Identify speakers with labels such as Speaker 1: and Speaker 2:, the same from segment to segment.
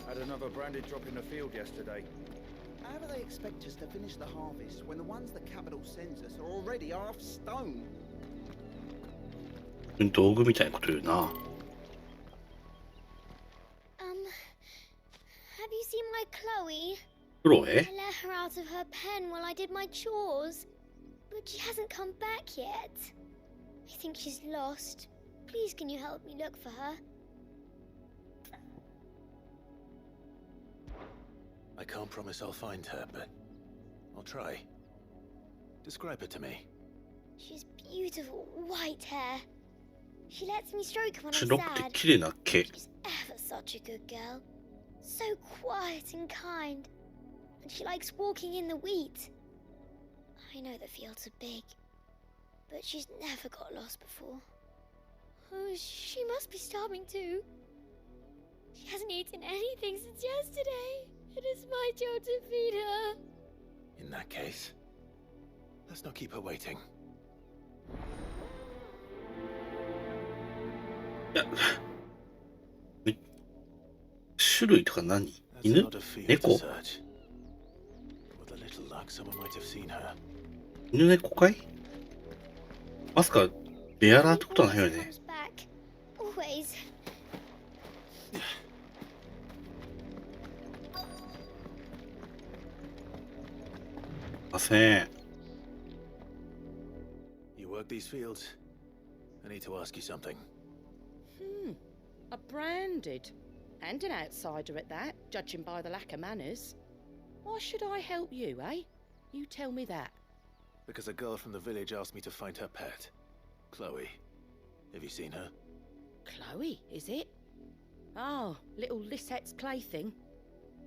Speaker 1: Had another branded drop in the field yesterday.
Speaker 2: How do they expect us to finish the harvest when the ones the capital sends us are already half stone?
Speaker 3: 道具みたいなこと言うな。
Speaker 4: Have you seen my Chloe?
Speaker 3: クロエ
Speaker 4: I let her out of her pen while I did my chores, but she hasn't come back yet. I think she's lost. Please, can you help me look for her?
Speaker 5: I can't promise I'll find her, but I'll try. Describe her to me.
Speaker 4: She's beautiful white hair. She lets me stroke her when I'm
Speaker 3: 白くて
Speaker 4: sad.
Speaker 3: 綺麗な毛。
Speaker 4: She's ever such a good girl. So quiet and kind. And she likes walking in the wheat. I know the fields are big, but she's never got lost before. Oh, she must be starving too. She hasn't eaten anything since yesterday. It is my job to feed her.
Speaker 5: In that case, let's not keep her waiting.
Speaker 3: いや種類とか何？
Speaker 5: That's
Speaker 3: 犬？
Speaker 5: not a field
Speaker 3: 猫？
Speaker 5: to search. With a little luck, someone might have seen her.
Speaker 3: 犬猫かい？まさかベアラーってことはないよね。
Speaker 4: Comes back. Always.
Speaker 3: ません。
Speaker 5: You work these fields? I need to ask you something.
Speaker 6: A branded. And an outsider at that, judging by the lack of manners. Why should I help you, eh? You tell me that.
Speaker 5: Because a girl from the village asked me to find her pet, Chloe. Have you seen her?
Speaker 6: Chloe, is it? Oh, little Lisette's plaything.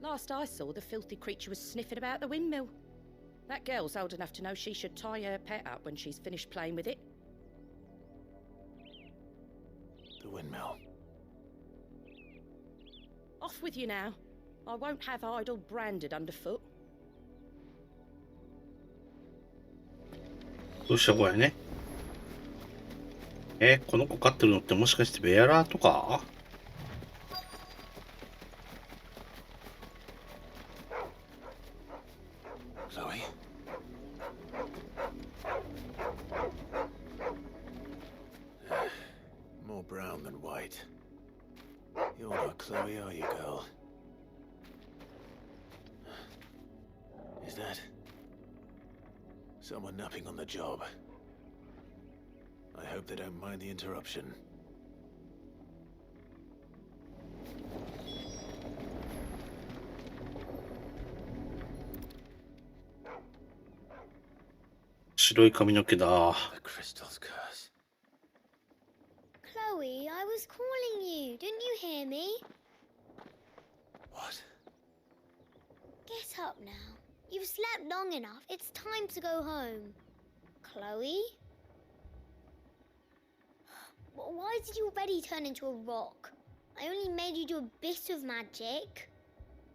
Speaker 6: Last I saw, the filthy creature was sniffing about the windmill. That girl's old enough to know she should tie her pet up when she's finished playing with it.
Speaker 5: The windmill.
Speaker 6: Off with you now. I won't have idle branded underfoot.
Speaker 3: どうしたこれね。この子飼ってるのってもしかしてベアラーとか？
Speaker 5: Chloe? More brown than white. You're not Chloe, are you, girl? Is that someone napping on the job? I hope they don't mind the interruption.
Speaker 3: Shiroi kaminoke da.
Speaker 5: The crystal's curse.
Speaker 4: Chloe, I was calling you. Didn't you hear me?
Speaker 5: What?
Speaker 4: Get up now. You've slept long enough. It's time to go home. Chloe? Why did you already turn into a rock? I only made you do a bit of magic.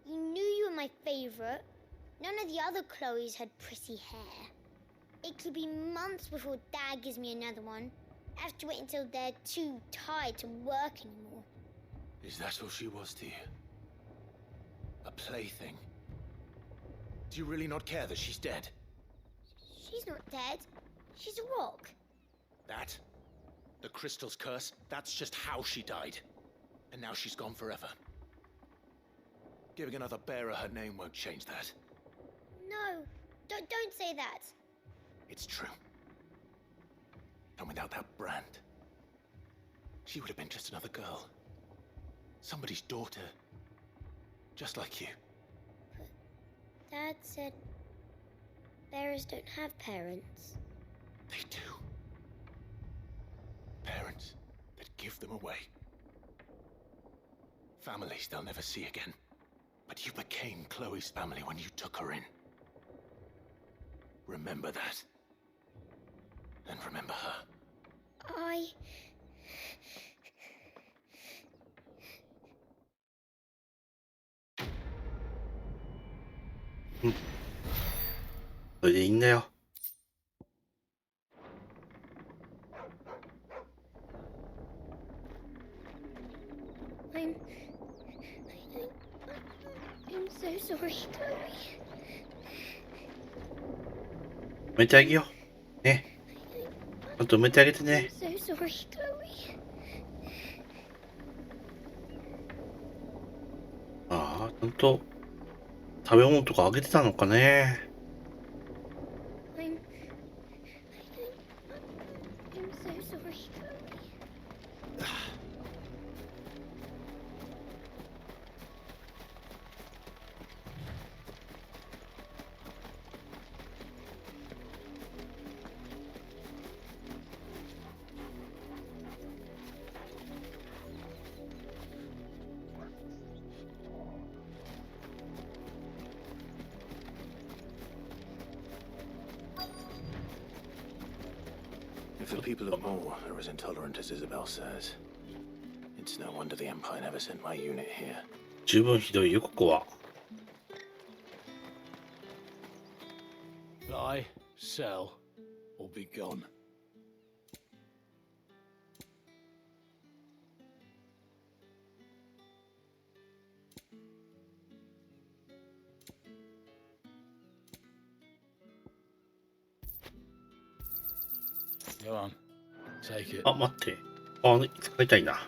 Speaker 4: You knew you were my favorite. None of the other Chloes had pretty hair. It could be months before Dad gives me another one. I have to wait until they're too tired to work anymore.
Speaker 5: Is that all she was to you? A plaything? Do you really not care that she's dead?
Speaker 4: She's not dead. She's a rock.
Speaker 5: That? The crystal's curse? That's just how she died. And now she's gone forever. Giving another bearer her name won't change that.
Speaker 4: No, don't say that.
Speaker 5: It's true. And without that brand, she would have been just another girl. Somebody's daughter. Just like you.
Speaker 4: Dad said bearers don't have parents.
Speaker 5: They do. Parents that give them away. Families they'll never see again. But you became Chloe's family when you took her in. Remember that. And remember her.
Speaker 4: I...
Speaker 3: それでいいんだよ。
Speaker 4: I'm so sorry, Chloe.
Speaker 3: 埋めてあげよう。ね。あと埋めてあげて
Speaker 4: I'm
Speaker 3: ね。
Speaker 4: so sorry, Chloe.
Speaker 3: ああ、ちゃんと食べ物とかあげてたのかね。
Speaker 4: I'm so sorry, Chloe.
Speaker 5: 'If the people of Moor are as intolerant as Isabel says, it's no wonder the Empire never sent my unit here.
Speaker 3: 十分ひどいよ、ここは。
Speaker 5: Buy, sell, or be gone. Go on. Take it.
Speaker 3: あ、待って。あ、使いたいな。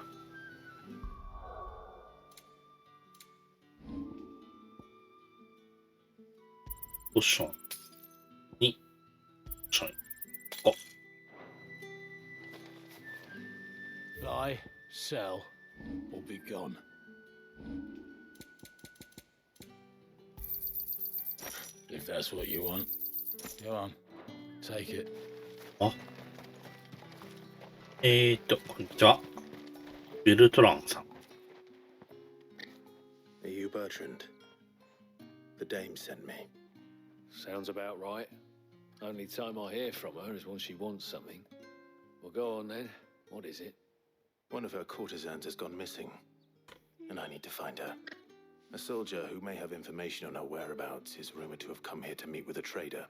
Speaker 3: ポッションに、ポッション5。
Speaker 5: Buy, sell, or be gone. If that's what you want. Go on. Take it.
Speaker 3: あ、こんにちは。ベルトランさん。
Speaker 5: Are you Bertrand? The dame sent me.
Speaker 7: Sounds about right. Only time I hear from her is when she wants something. Well, go on then. What is it?
Speaker 5: One of her courtesans has gone missing, and I need to find her. A soldier who may have information on her whereabouts is rumored to have come here to meet with a trader.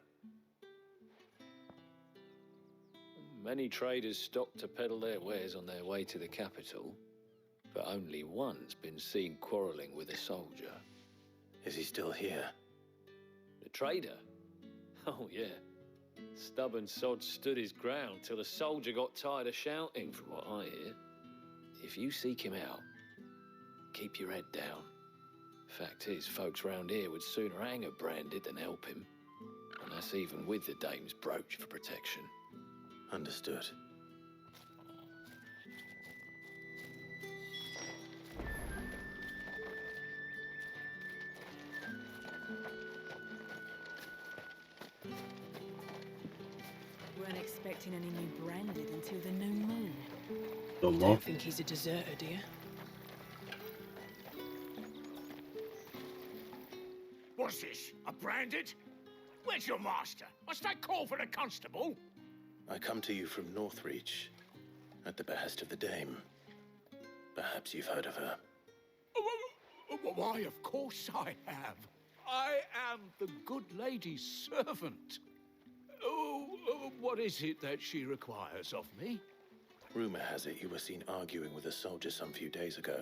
Speaker 7: Many traders stop to peddle their wares on their way to the capital, but only one's been seen quarrelling with a soldier.
Speaker 5: Is he still here?
Speaker 7: The trader? Oh, yeah. Stubborn sod stood his ground till the soldier got tired of shouting, from what I hear. If you seek him out, keep your head down. Fact is, folks round here would sooner hang a branded than help him. And that's even with the dame's brooch for protection.
Speaker 5: Understood.
Speaker 8: Weren't expecting any new branded until the new moon.
Speaker 3: どうも。
Speaker 8: Don't think he's a deserter, do you?
Speaker 9: What's this? A branded? Where's your master? Must I call for a constable?
Speaker 5: I come to you from Northreach, at the behest of the dame. Perhaps you've heard of her.
Speaker 9: Why, of course I have. I am the good lady's servant. What is it that she requires of me?
Speaker 5: Rumor has it you were seen arguing with a soldier some few days ago.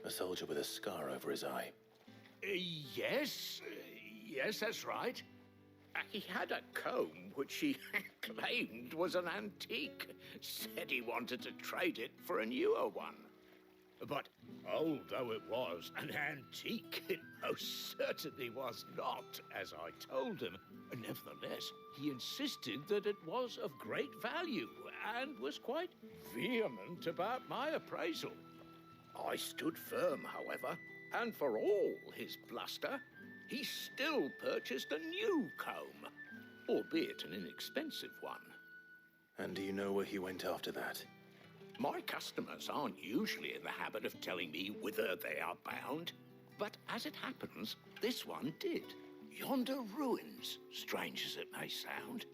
Speaker 5: A soldier with a scar over his eye.
Speaker 9: Yes, that's right. He had a comb which he claimed was an antique. Said he wanted to trade it for a newer one. But old though it was, an antique it most certainly was not, as I told him. Nevertheless, he insisted that it was of great value and was quite vehement about my appraisal. I stood firm, however, and for all his bluster, he still purchased a new comb, albeit an inexpensive one.
Speaker 5: And do you know where he went after that?
Speaker 9: My customers aren't usually in the habit of telling me whither they are bound, but as it happens, this one did. Yonder ruins, strange as it may sound.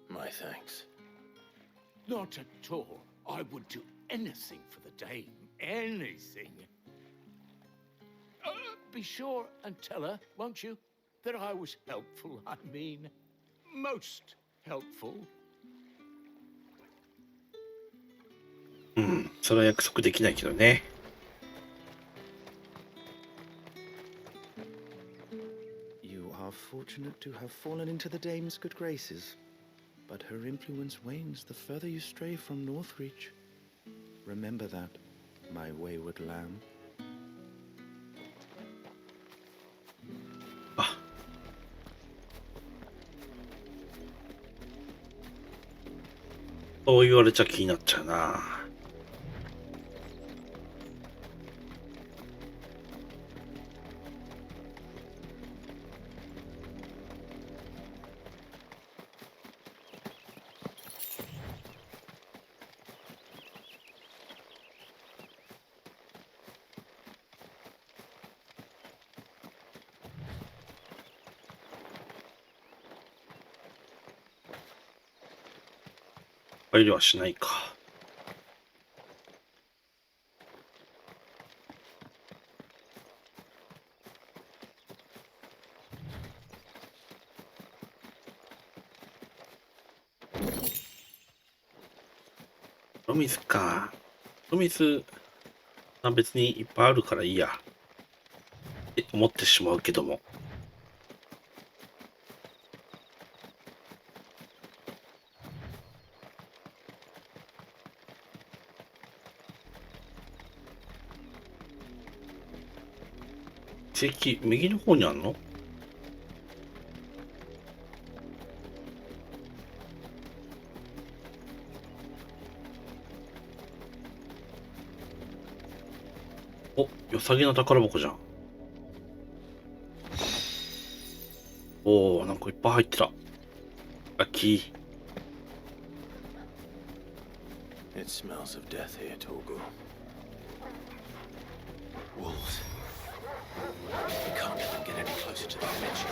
Speaker 5: My thanks.
Speaker 9: Not at all. I would do anything for the dame. Anything. Be sure and tell her, won't you, that I was helpful, I mean, most helpful.
Speaker 3: うん、それは約束できないけどね。
Speaker 2: are fortunate to have fallen into the dame's good graces, but her influence wanes the further you stray from Northreach. Remember that, my wayward lamb.
Speaker 3: そう言われちゃ気になっちゃうな。入りはしないか。ロミスか。ロミス、別にいっぱいあるからいいや。って思ってしまうけども。右の方にあんの？お、よさげな宝箱じゃん。おー、なんかいっぱい入ってた。ラッキー。
Speaker 5: It smells of death here, Torgu. Wolves. We can't let them get any closer to the dimension.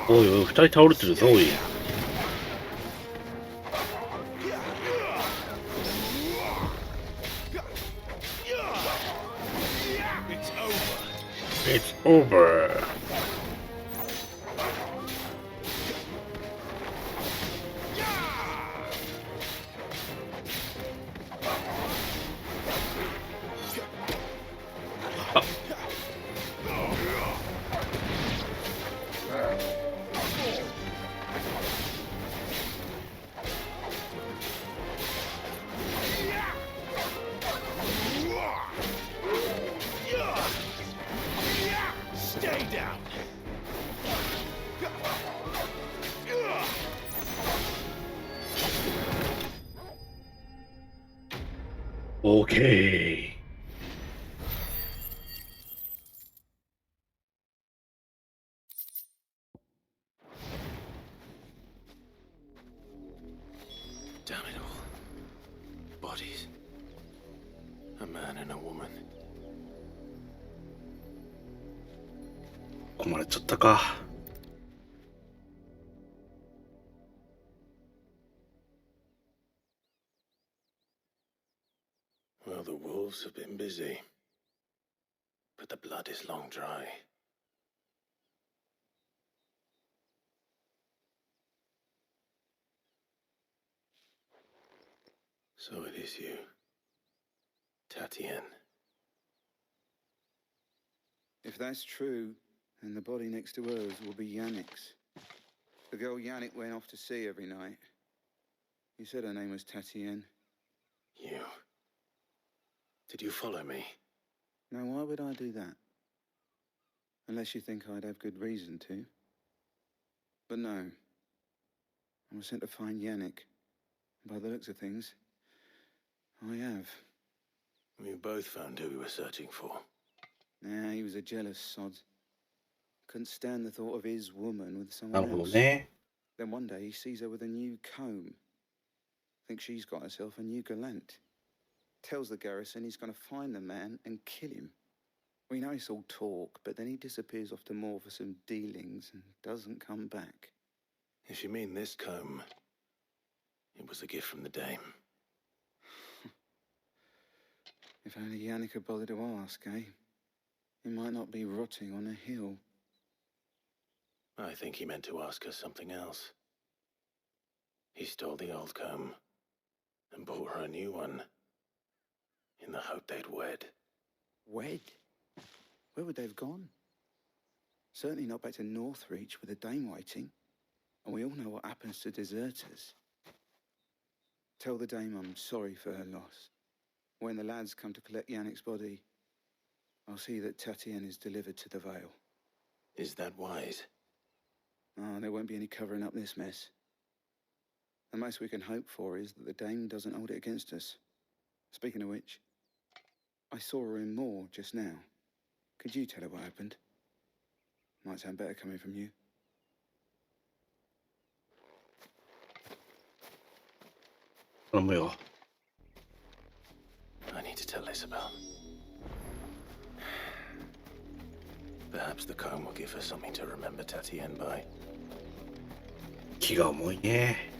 Speaker 3: おいおい、二人倒れてるぞ、おい。It's over. Okay.
Speaker 5: Damn it all. Bodies. A man and a woman.
Speaker 3: 込まれちゃったか。
Speaker 5: Well, the wolves have been busy, but the blood is long dry. So it is you, Tatienne.
Speaker 2: If that's true, then the body next to hers will be Yannick's. The girl Yannick went off to see every night. You said her name was Tatienne.
Speaker 5: You. Did you follow me?
Speaker 2: Now, why would I do that? Unless you think I'd have good reason to. But no. I was sent to find Yannick. By the looks of things, I have.
Speaker 5: We both found who we were searching for.
Speaker 2: Nah, he was a jealous sod. Couldn't stand the thought of his woman with
Speaker 3: な
Speaker 2: someone
Speaker 3: るほど
Speaker 2: else.
Speaker 3: ね。
Speaker 2: Then one day he sees her with a new comb. Thinks she's got herself a new gallant. Tells the garrison he's going to find the man and kill him. We know it's all talk, but then he disappears off to Moor for some dealings and doesn't come back.
Speaker 5: If you mean this comb, it was a gift from the dame.
Speaker 2: If only Yannick had bothered to ask, eh? He might not be rotting on a hill.
Speaker 5: I think he meant to ask her something else. He stole the old comb and bought her a new one. in the hope they'd wed.
Speaker 2: Wed? Where would they have gone? Certainly not back to Northreach with a dame waiting. And we all know what happens to deserters. Tell the dame I'm sorry for her loss. When the lads come to collect Yannick's body, I'll see that Tatienne is delivered to the Vale.
Speaker 5: Is that wise?
Speaker 2: Oh, there won't be any covering up this mess. The most we can hope for is that the dame doesn't hold it against us. Speaking of which, I saw her in Moor just now. Could you tell her what happened? Might sound better coming from you.
Speaker 3: I
Speaker 5: need to tell Isabel. Perhaps the comb will give her something to remember Tatienne by.
Speaker 3: 気が重いね。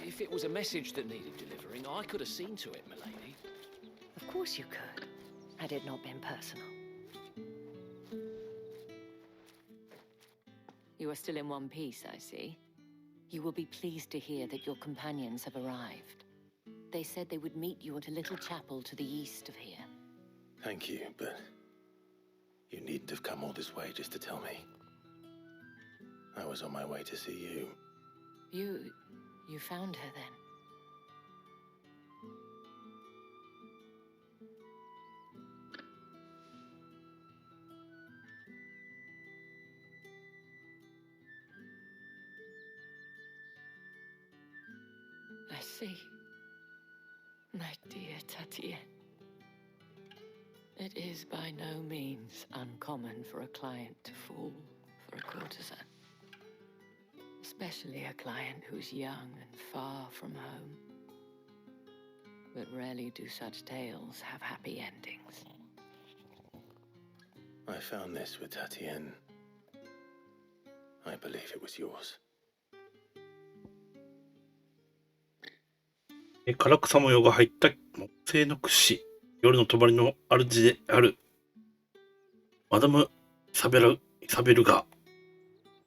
Speaker 7: If it was a message that needed delivering, I could have seen to it, milady.
Speaker 6: Of course you could, had it not been personal. You are still in one piece, I see. You will be pleased to hear that your companions have arrived. They said they would meet you at a little chapel to the east of here.
Speaker 5: Thank you, but you needn't have come all this way just to tell me. I was on my way to see you.
Speaker 6: You found her then? I see. My dear Tatienne. It is by no means uncommon for a client to fall for a courtesan. Especially a client who's young and far from home. But rarely do such tales have happy endings.
Speaker 5: I found this with Tatienne. I believe it was yours.
Speaker 3: 唐草模様が入った木製の櫛、夜の帳の主であるマダム・イサベルが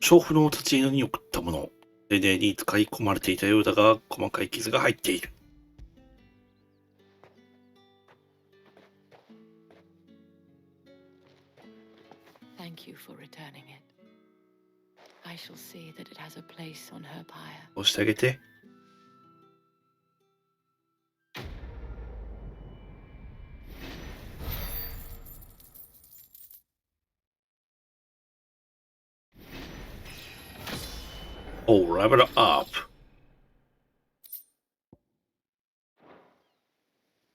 Speaker 3: 娼婦の立ち犬に送ったもの。丁寧に使い込まれていたようだが、細かい傷が入っている。
Speaker 6: Thank you for returning it. I shall see that it has a place on her pyre.
Speaker 3: 押してあげて。Oh, level up.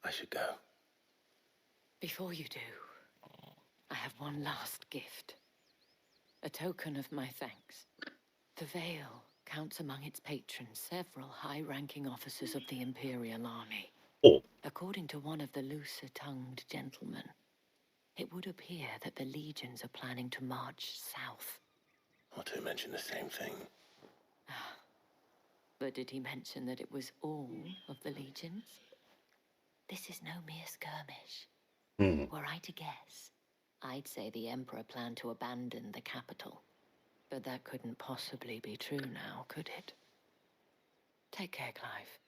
Speaker 5: I should go.
Speaker 6: Before you do, I have one last gift. A token of my thanks. The Vale counts among its patrons several high-ranking officers of the Imperial Army.
Speaker 3: Oh.
Speaker 6: According to one of the looser-tongued gentlemen, it would appear that the legions are planning to march south.
Speaker 5: Otto mentioned the same thing.
Speaker 6: But did he mention that it was all of the legions? This is no mere skirmish. Were I to guess, I'd say the Emperor planned to abandon the capital. But that couldn't possibly be true now, could it? Take care, Clive.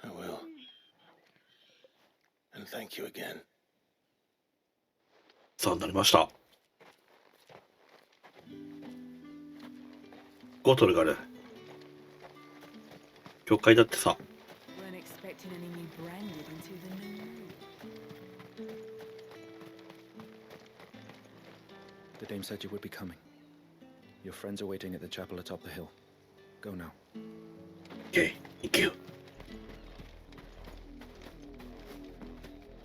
Speaker 5: I will. And thank you again.
Speaker 3: さあ、なりました。ゴトルがある。教会だってさ。
Speaker 8: Weren't expecting anything branded into the new moon.
Speaker 1: The dame said you would be coming. Your friends are waiting at the chapel atop the hill. Go now.
Speaker 3: Okay, thank you.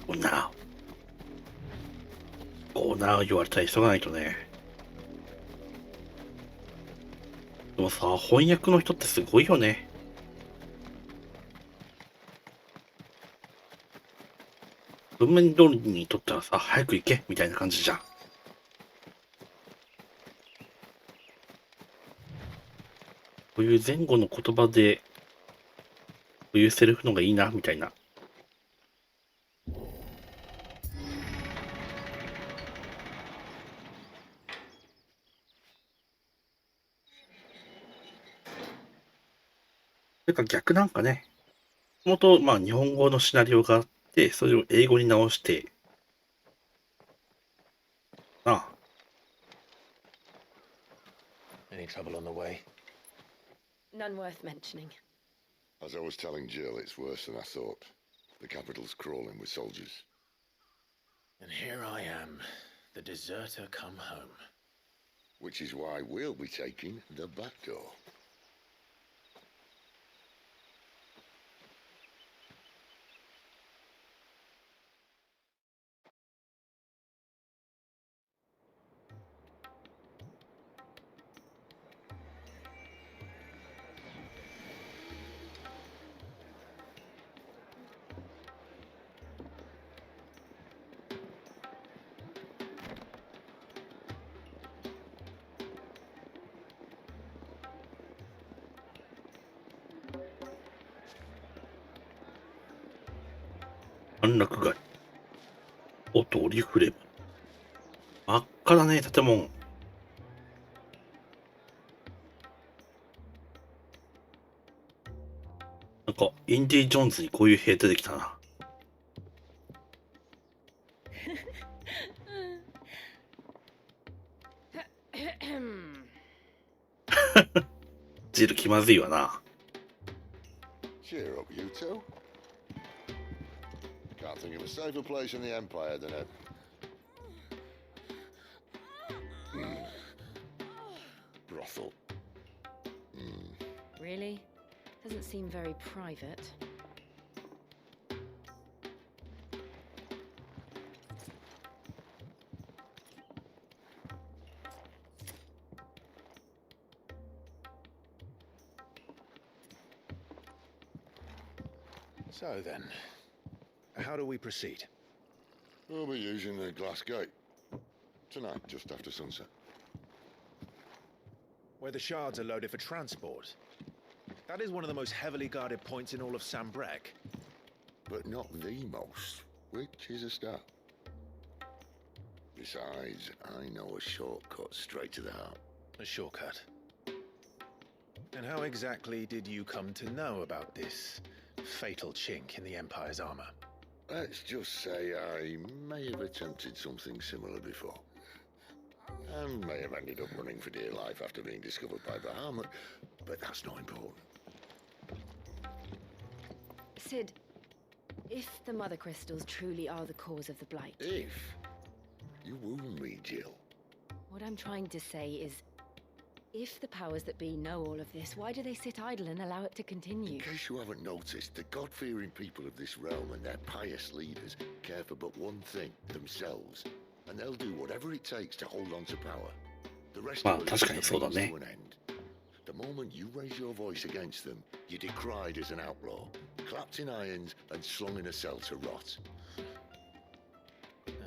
Speaker 3: Go now. Go now 言われたら急がないとね。でもさ、翻訳の人ってすごいよね。文面通りにとったらさ、早く行けみたいな感じじゃん。こういう前後の言葉でういうセリフのがいいなみたいな。それか逆なんかね。もとまあ日本語のシナリオがあって、それを英語に直して、ああ。
Speaker 5: Any trouble on the way?
Speaker 6: None worth mentioning.
Speaker 10: As I was telling Jill, it's worse than I thought. The capital's crawling with soldiers.
Speaker 5: And here I am, the deserter come home.
Speaker 10: Which is why we'll be taking the back door.
Speaker 3: 安楽街。お通りフレーム。真っ赤だね、建物。なんか、インディ・ジョーンズにこういう兵出てきたな。ジル気まずいわな。
Speaker 10: Cheer up, you two. Can't think of a safer place in the Empire than a... brothel.
Speaker 6: Really? Doesn't seem very private.
Speaker 5: So then, how do we proceed?
Speaker 10: We'll be using the glass gate. Tonight, just after sunset.
Speaker 5: Where the shards are loaded for transport. That is one of the most heavily guarded points in all of Sambrek.
Speaker 10: But not the most, which is a start. Besides, I know a shortcut straight to the heart.
Speaker 5: A shortcut. And how exactly did you come to know about this fatal chink in the Empire's armor?
Speaker 10: Let's just say I may have attempted something similar before. And may have ended up running for dear life after being discovered by Bahamut, but that's not important.
Speaker 6: Sid, if the Mother Crystals truly are the cause of the Blight...
Speaker 10: If? You wound me, Jill.
Speaker 6: What I'm trying to say is, if the powers that be know all of this, why do they sit idle and allow it to continue?
Speaker 10: In case you haven't noticed, the God-fearing people of this realm and their pious leaders care for but one thing, themselves. And they'll do whatever it takes to hold on to power. The rest of it comes to an end. The moment you raise your voice against them, you're decried as an outlaw, clapped in irons and slung in a cell to rot.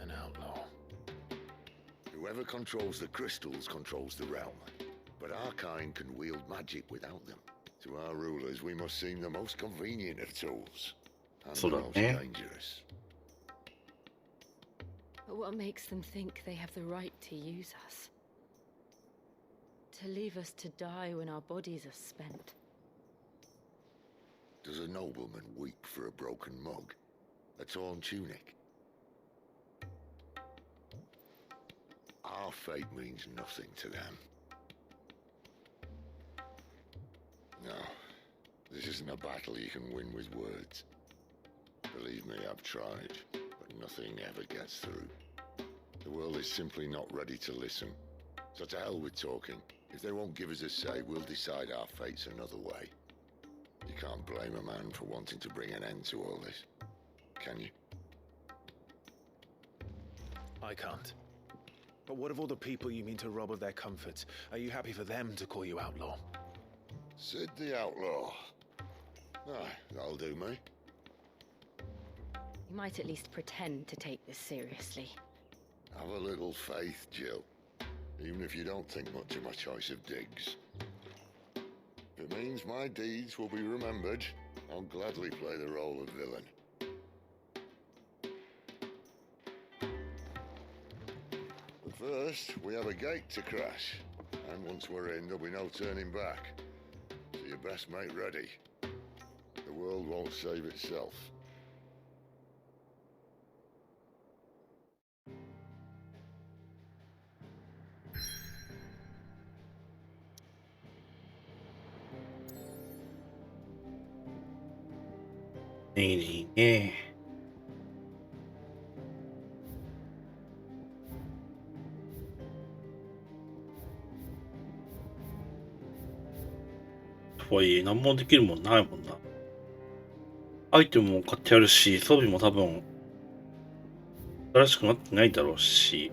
Speaker 5: An outlaw.
Speaker 10: Whoever controls the crystals controls the realm. But our kind can wield magic without them. To our rulers, we must seem the most convenient of tools. And the most dangerous.
Speaker 6: But what makes them think they have the right to use us? To leave us to die when our bodies are spent?
Speaker 10: Does a nobleman weep for a broken mug? A torn tunic? Our fate means nothing to them. No, this isn't a battle you can win with words. Believe me, I've tried, but nothing ever gets through. The world is simply not ready to listen. So to hell with talking. If they won't give us a say, we'll decide our fates another way. You can't blame a man for wanting to bring an end to all this, can you?
Speaker 5: I can't. But what of all the people you mean to rob of their comforts? Are you happy for them to call you outlaw?
Speaker 10: Sid the Outlaw. Aye, that'll do me.
Speaker 6: You might at least pretend to take this seriously.
Speaker 10: Have a little faith, Jill. Even if you don't think much of my choice of digs. If it means my deeds will be remembered, I'll gladly play the role of villain. But first, we have a gate to crash. And once we're in, there'll be no turning back. So you best make ready. The world won't save itself.
Speaker 3: いいね。とはいえ、何もできるもんないもんな。アイテムも買ってあるし、装備も多分、新しくなってないだろうし。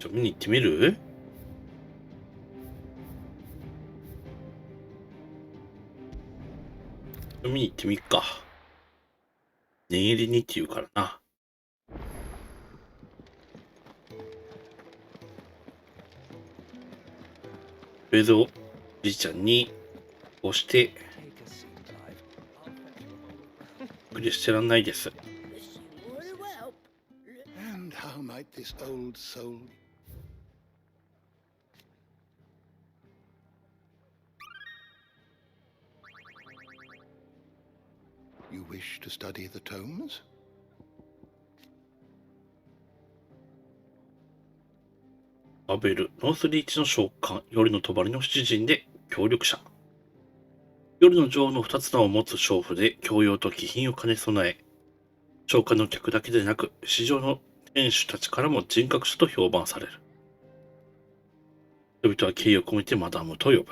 Speaker 3: 見に行ってみる？見に行ってみっか。念入りにって言うからな。とりあえずおじいちゃんにこうしてクリアしてらんないです。
Speaker 9: And how might this old soul You wish to study the tomes?
Speaker 3: アベル、ノースリーチの召喚、夜の帳の出陣で協力者。夜の女王の2つ名を持つ娼婦で教養と気品を兼ね備え、召喚の客だけでなく、市場の店主たちからも人格者と評判される。人々は敬意を込めてマダムと呼ぶ。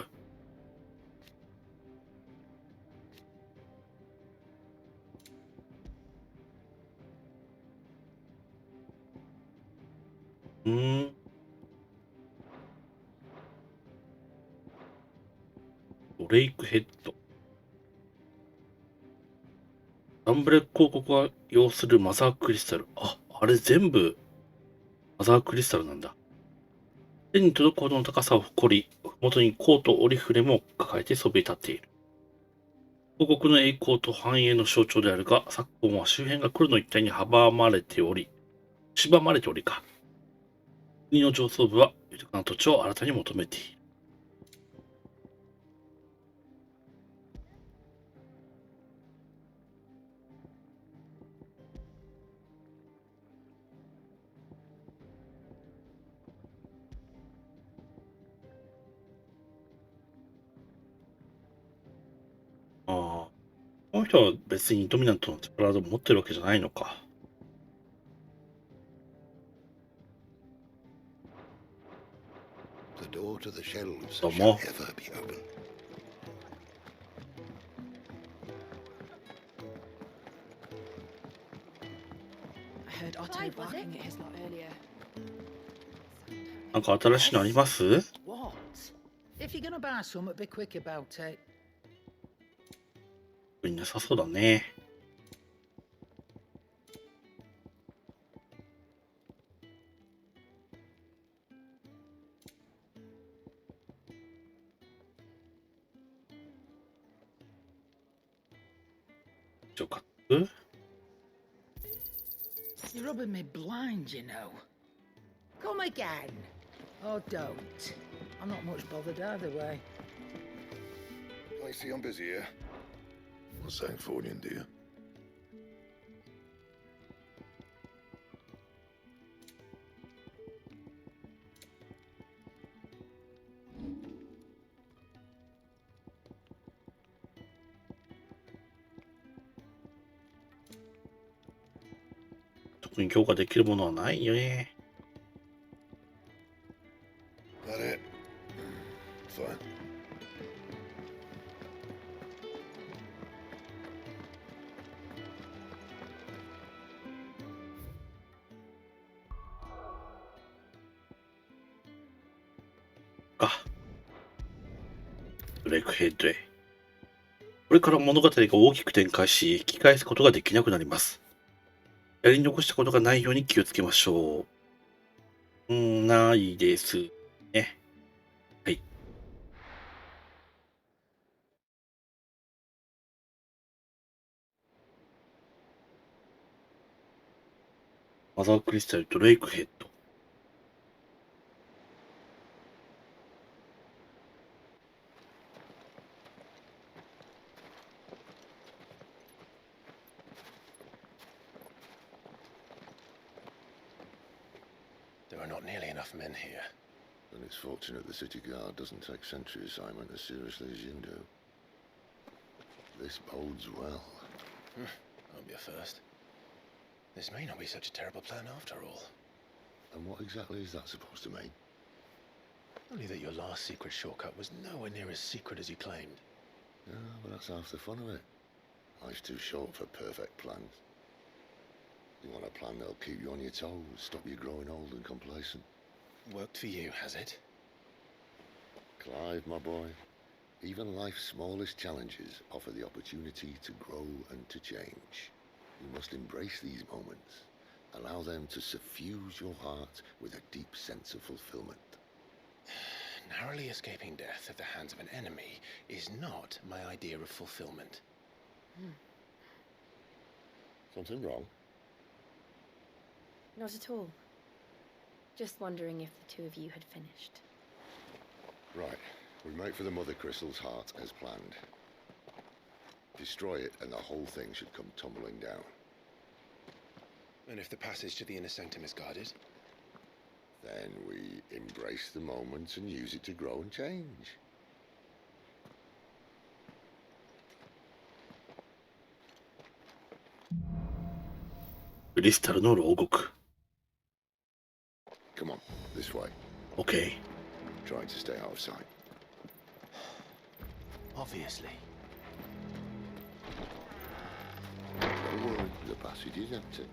Speaker 3: ドレイクヘッド。ダンブレ広告が要するマザークリスタル。あれ全部マザークリスタルなんだ。手に届くほどの高さを誇り、元にコートオリフレも抱えてそびえ立っている。広告の栄光と繁栄の象徴であるが、昨今は周辺が黒の一帯に狭まれておりか。国の上層部は豊かな土地を新たに求めている。この人は別にドミナントの力を持ってるわけじゃないのか。どうも。なんか新しいのあります？なさそうだね。
Speaker 11: You're rubbing me blind, you know. Come again. Or don't. I'm not much bothered either way.
Speaker 10: I see I'm busy here. What's that for you, dear?
Speaker 3: 特に強化できるものはないよね。
Speaker 10: That it? Fine.
Speaker 3: ブレイクヘッドへ。これから物語が大きく展開し、引き返すことができなくなります。やり残したことがないように気をつけましょう。ないですね。はい。マザークリスタルとレイクヘッド。
Speaker 5: There are not nearly enough men here.
Speaker 10: And it's fortunate the city guard doesn't take sentry assignment as seriously as you do. This bodes well.
Speaker 5: Won't be a first. This may not be such a terrible plan after all.
Speaker 10: And what exactly is that supposed to mean?
Speaker 5: Only that your last secret shortcut was nowhere near as secret as you claimed.
Speaker 10: Yeah, but that's half the fun of it. Life's too short for perfect plans. You want a plan that'll keep you on your toes, stop you growing old and complacent.
Speaker 5: Worked for you, has it?
Speaker 10: Clive, my boy, even life's smallest challenges offer the opportunity to grow and to change. You must embrace these moments. Allow them to suffuse your heart with a deep sense of fulfillment.
Speaker 5: Narrowly escaping death at the hands of an enemy is not my idea of fulfillment.
Speaker 10: Something wrong?
Speaker 12: Not at all. Just wondering if the two of you had finished.
Speaker 10: Right. We make for the Mother Crystal's heart as planned. Destroy it and the whole thing should come tumbling down.
Speaker 5: And if the passage to the inner sanctum is guarded?
Speaker 10: Then we embrace the moment and use it to grow and change.
Speaker 3: Crystalの牢獄。
Speaker 10: Come on, this way.
Speaker 3: Okay.
Speaker 10: Trying to stay out of sight.
Speaker 5: Obviously.
Speaker 10: Don't worry, the passage is empty.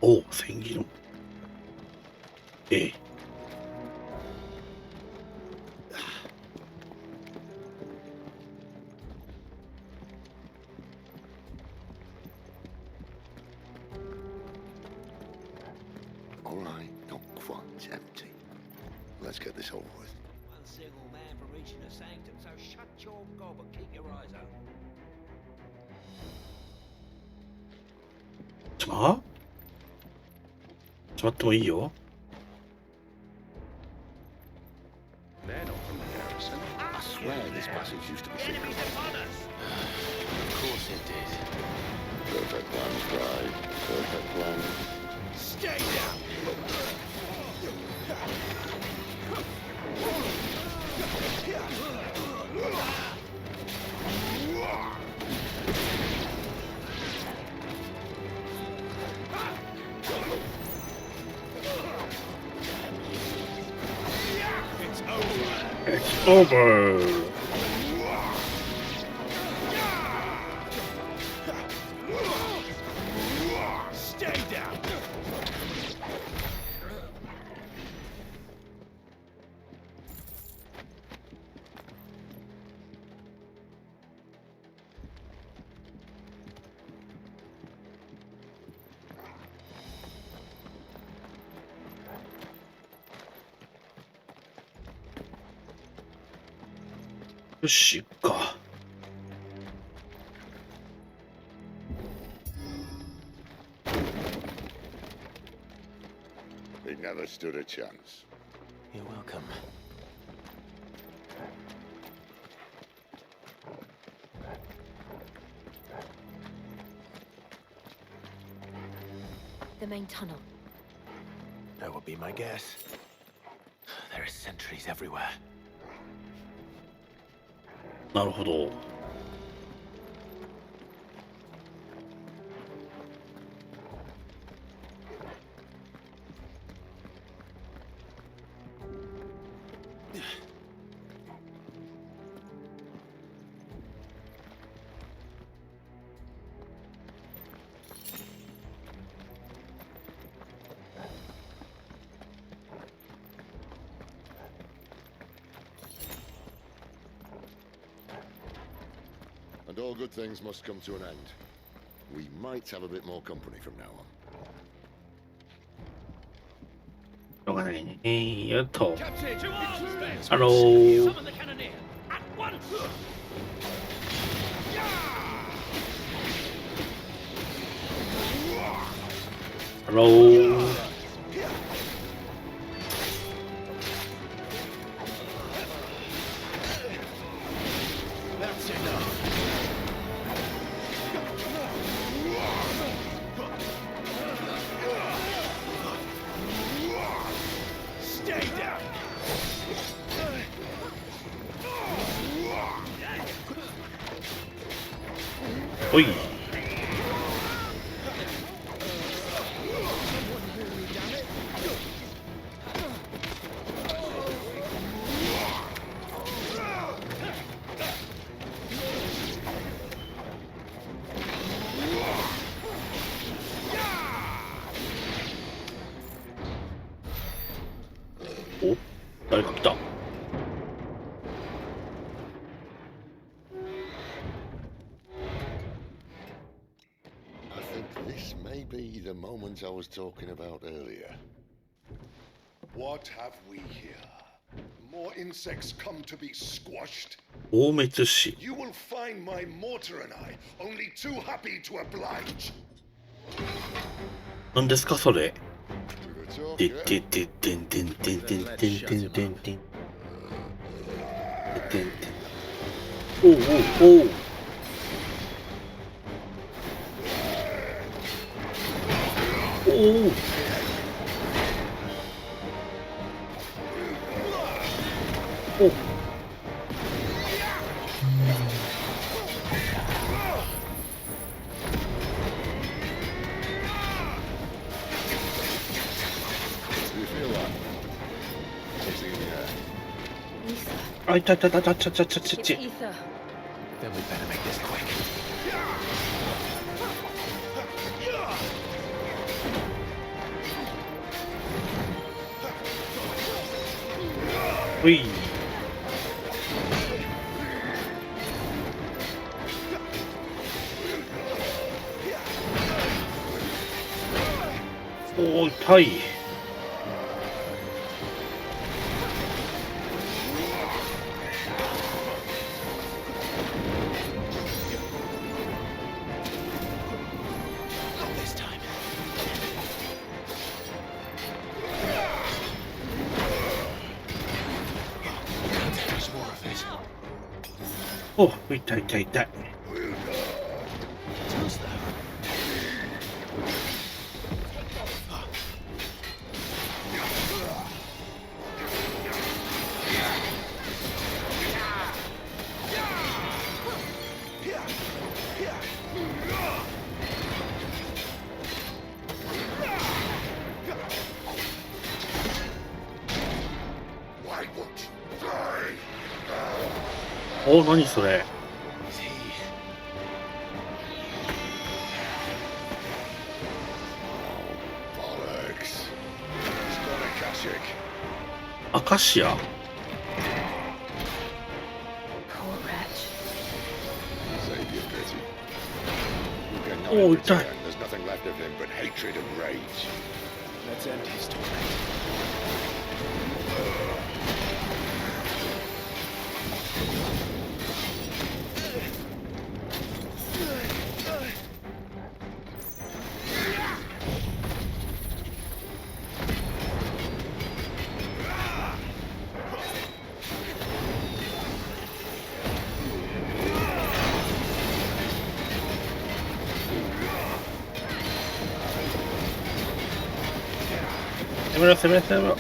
Speaker 3: Oh, 戦技の。
Speaker 10: All right, not quite empty. Let's get this over with.
Speaker 9: One single man for reaching the sanctum, so shut your gob and keep your eyes open.
Speaker 3: しまってもいいよ。
Speaker 10: They're not from the garrison. I swear this passage used to be secret.
Speaker 9: Enemies upon us!
Speaker 5: Of course it did.
Speaker 10: Perfect plans, Clive. Perfect plans.
Speaker 9: Stay down!
Speaker 3: It's over.
Speaker 9: Stay down!
Speaker 3: よし、か。
Speaker 10: They never stood a chance.
Speaker 5: You're welcome.
Speaker 12: The main tunnel.
Speaker 5: That would be my guess. There are sentries everywhere.
Speaker 3: なるほど。
Speaker 10: all good things must come to an end. We might have a bit more company from now on.
Speaker 3: しょうがないね。よっと。ハロー。ハロー。おい。お、誰か来た。
Speaker 10: This may be the moment I was talking about earlier.
Speaker 13: What have we here? More insects come to be squashed?
Speaker 3: 大滅死。
Speaker 13: You will find my mortar and I only too happy to oblige.
Speaker 3: 何ですかそれ。てってってってんてんてんてんてんてんてんてん。てんてん。おうおうおう。おお。お。あ、いたいたいたいたいたいたいたいた。
Speaker 5: Then we better make this quick.
Speaker 3: ほい。おお、痛い。お、痛い痛い痛い。お、何それ。アカシア。お、痛い。攻めろ攻めろ攻めろ。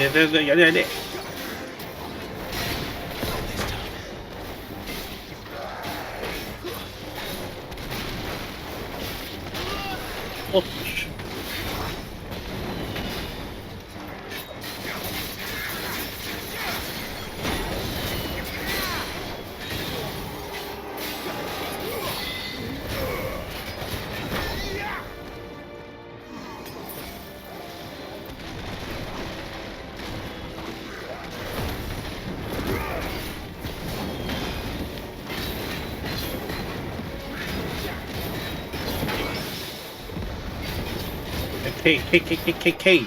Speaker 3: やれやれ。おっと。けい。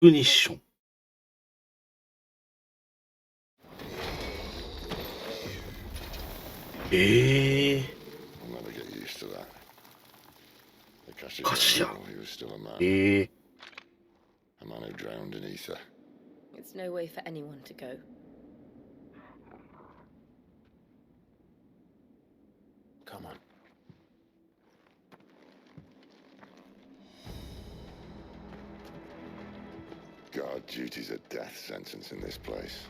Speaker 3: グニッション。カシア。
Speaker 10: A man who drowned in ether.
Speaker 12: It's no way for anyone to go.
Speaker 5: Come on.
Speaker 10: Guard duty's a death sentence in this place.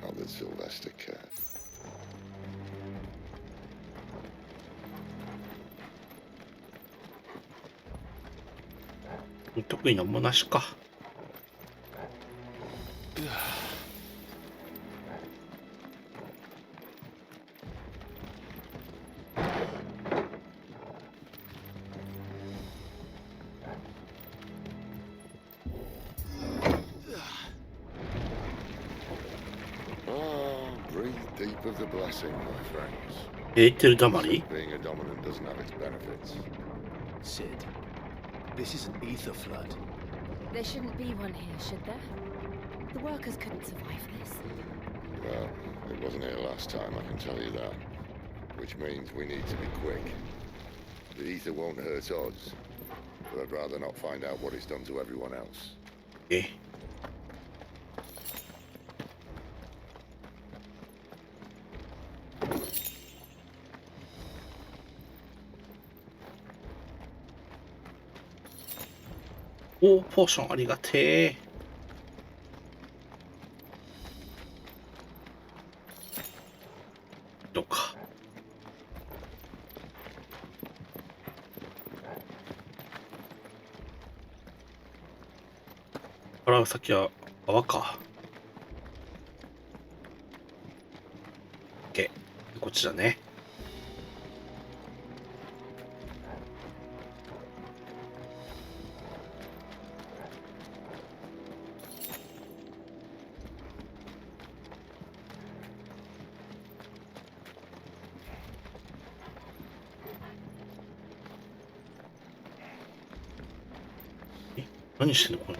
Speaker 10: Not that Sylvester cared.
Speaker 3: 特になんもなしか。
Speaker 10: Deep of the blessing, my friends.
Speaker 3: エーテルだまり
Speaker 10: Being a dominant doesn't have its benefits.
Speaker 5: Sid, this is an ether flood.
Speaker 12: There shouldn't be one here, should there? The workers couldn't survive this.
Speaker 10: Well, it wasn't here last time, I can tell you that. Which means we need to be quick. The ether won't hurt odds, but I'd rather not find out what it's done to everyone else.
Speaker 3: おー、ポーションありがてえ。どうか。から先は泡か。OK。こっちだね。何してんのこれ。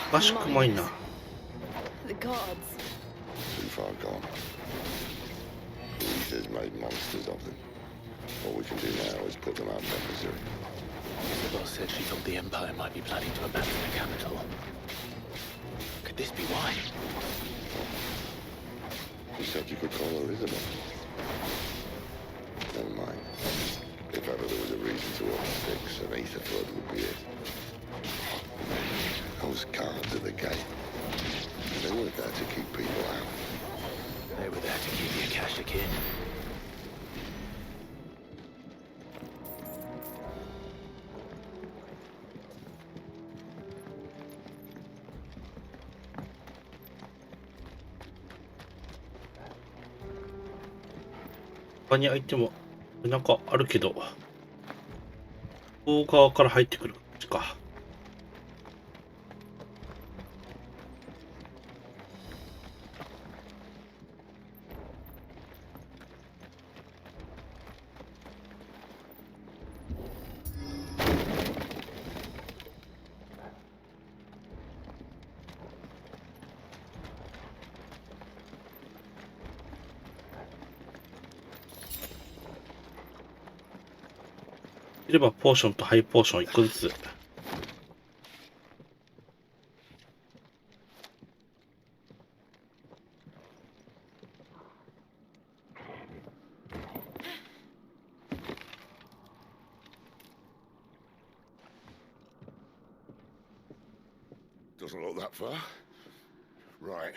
Speaker 3: おかしくないな。
Speaker 12: The gods.
Speaker 10: Too far gone. The ether's made monsters of them. All we can do now is put them out of their misery.
Speaker 5: Isabel said she thought the Empire might be planning to abandon the capital. Could this be why?
Speaker 10: You said you could call her Isabel. Never mind. If ever there was a reason to open sticks, an ether flood would be it. Those guards at the gate. They weren't there to keep people out.
Speaker 5: They were there to keep the Akashic in.
Speaker 3: 「他に相手もなんかあるけど、向こう側から入ってくる感じか。いればポーションとハイポーション1個ずつ。
Speaker 10: Doesn't look that far. Right.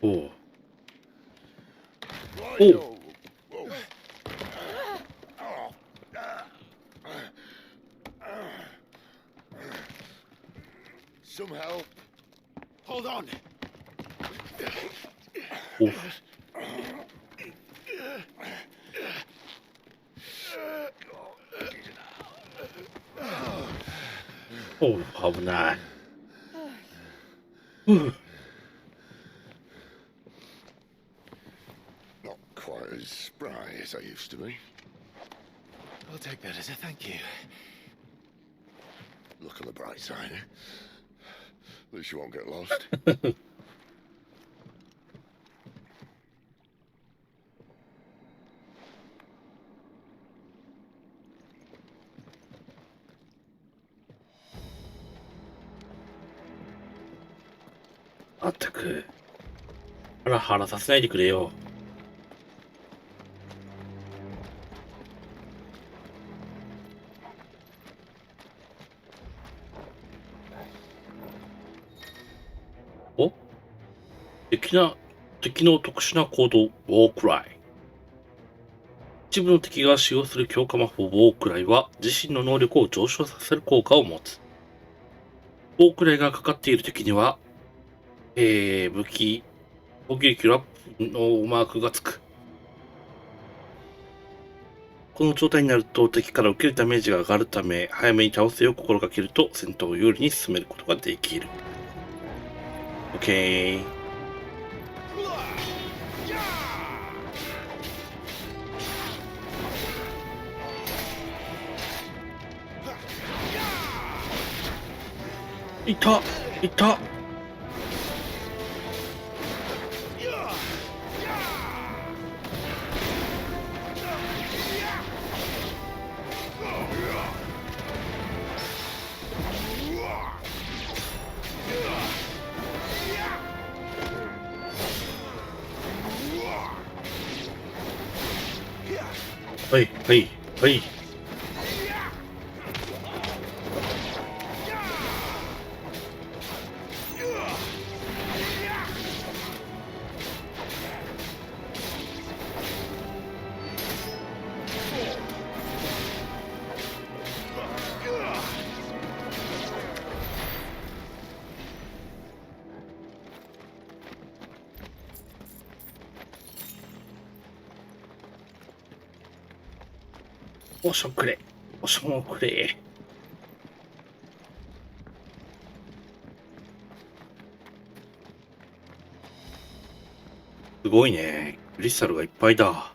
Speaker 3: Oh.
Speaker 10: Oh. Some help. Hold on.
Speaker 3: Oh. Oh,危ない。
Speaker 10: Not quite as spry as I used to be.
Speaker 5: I'll take that as a thank you.
Speaker 10: Look on the bright side, eh? At least you won't get lost.
Speaker 3: まったく。ハラハラさせないでくれよ。お？敵の特殊な行動、ウォークライ。一部の敵が使用する強化魔法ウォークライは自身の能力を上昇させる効果を持つ。ウォークライがかかっている敵には、武器、攻撃力アップのマークがつく。この状態になると敵から受けるダメージが上がるため、早めに倒すよう心がけると戦闘を有利に進めることができる。OK。いたいた。はいはいはい。ポーションくれ。ポーションをくれ。すごいね。クリスタルがいっぱいだ。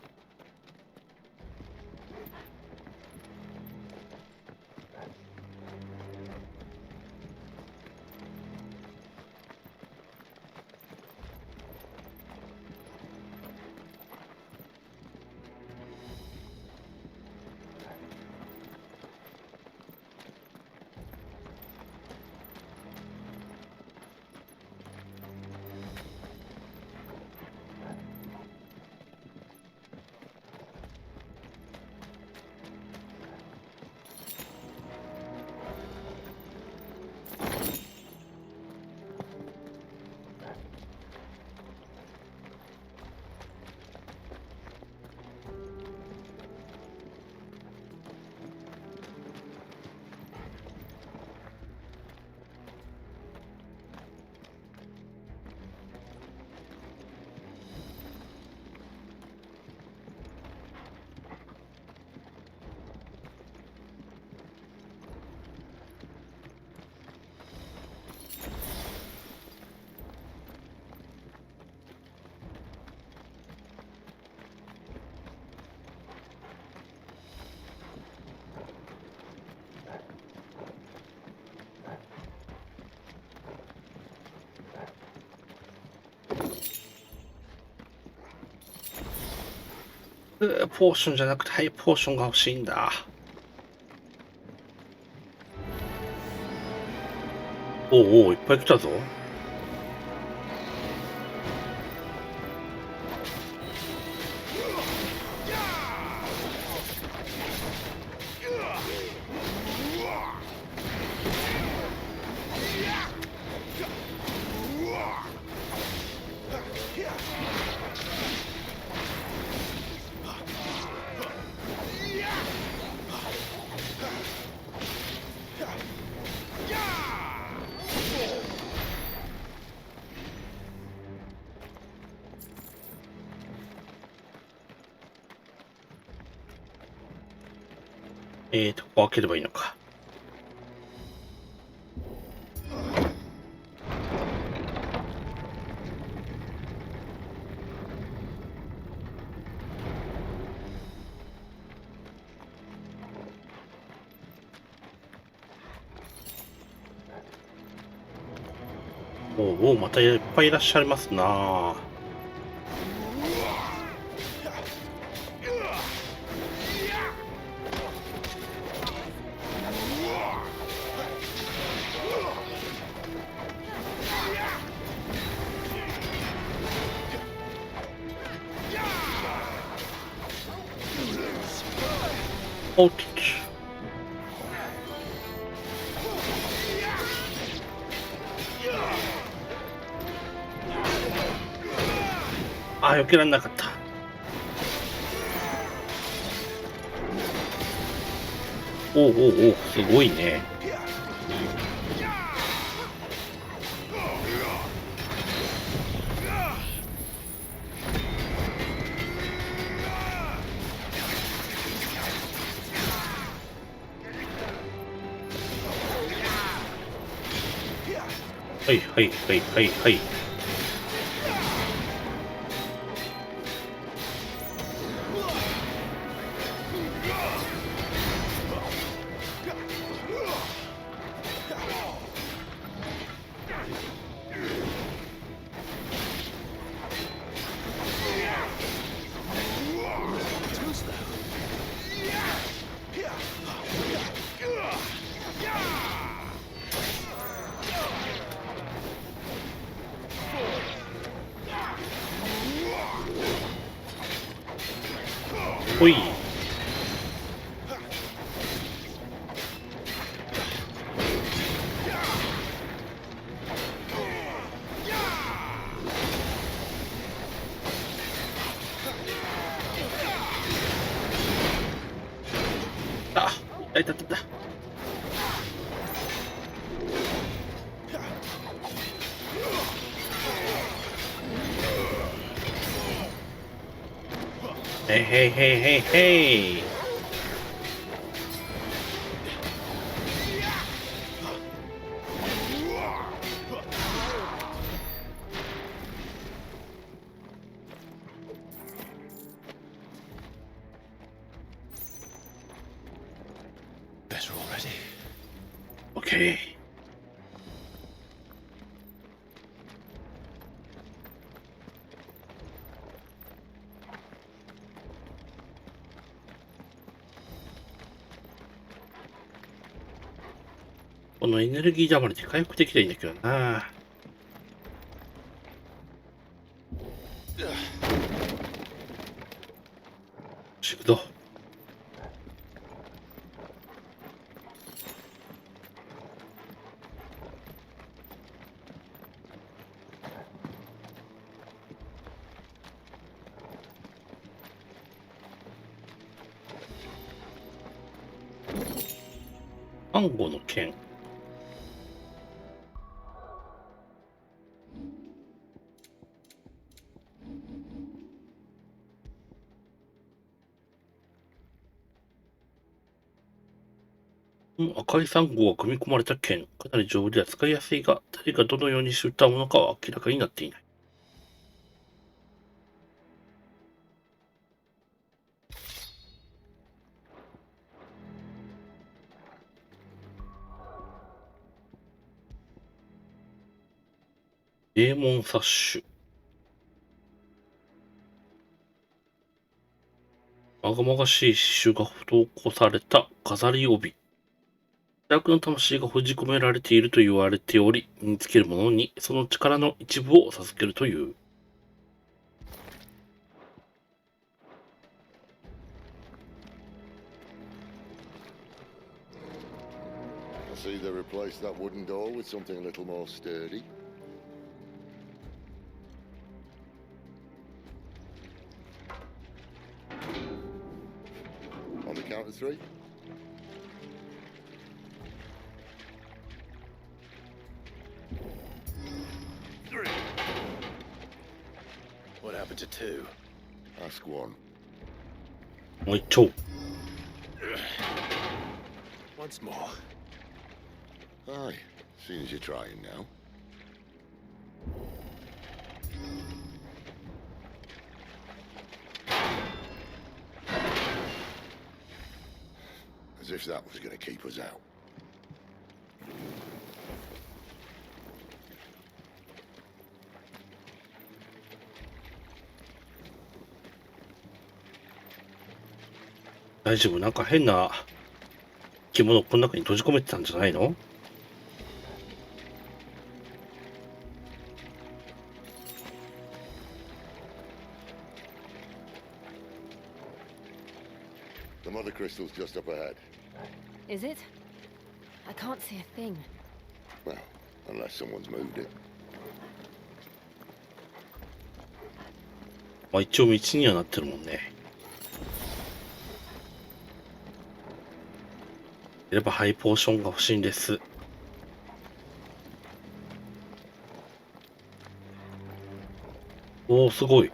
Speaker 3: ポーションじゃなくてハイポーションが欲しいんだ。おうおう、いっぱい来たぞ。ここ開ければいいのか。おお、またいっぱいいらっしゃいますな。おっと。あ、避けられなかった。おうおうおう、すごいね。はいはいはいはいはい。ほい。あ、いたいたいた。へいへいへいへいへい。
Speaker 5: Better already.
Speaker 3: OK。このエネルギー溜まりで回復できたらいいんだけどな。行くぞ。暗号の剣。赤いサンゴが組み込まれた剣。かなり丈夫では使いやすいが、誰がどのようにして撃ったものかは明らかになっていない。デーモンサッシュ。まがまがしい刺繍が施された飾り帯。邪悪の魂が封じ込められていると言われており、身につけるものにその力の一部を授けるという。
Speaker 10: I see they replaced that wooden door with something a little more sturdy. On the count of three.
Speaker 5: What happened to two?
Speaker 10: Ask one.
Speaker 3: もう一丁。
Speaker 5: Once more.
Speaker 10: Aye, seeing as you're trying now. As if that was going to keep us out.
Speaker 3: 大丈夫？なんか変な生き物をこの中に閉じ込めてたんじゃないの？
Speaker 10: The mother crystal's just up ahead.
Speaker 12: Is it? I can't see a thing.
Speaker 10: Well, unless someone's moved it.
Speaker 3: まあ一応道にはなってるもんね。やっぱハイポーションが欲しいんです。おお、すごい。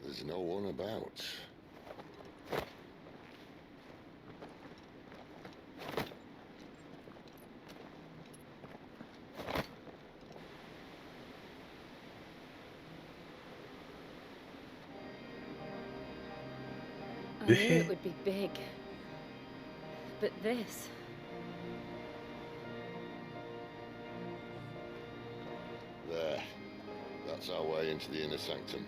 Speaker 10: There's no one about.
Speaker 12: I knew it would be big. But this...
Speaker 10: There. That's our way into the inner sanctum.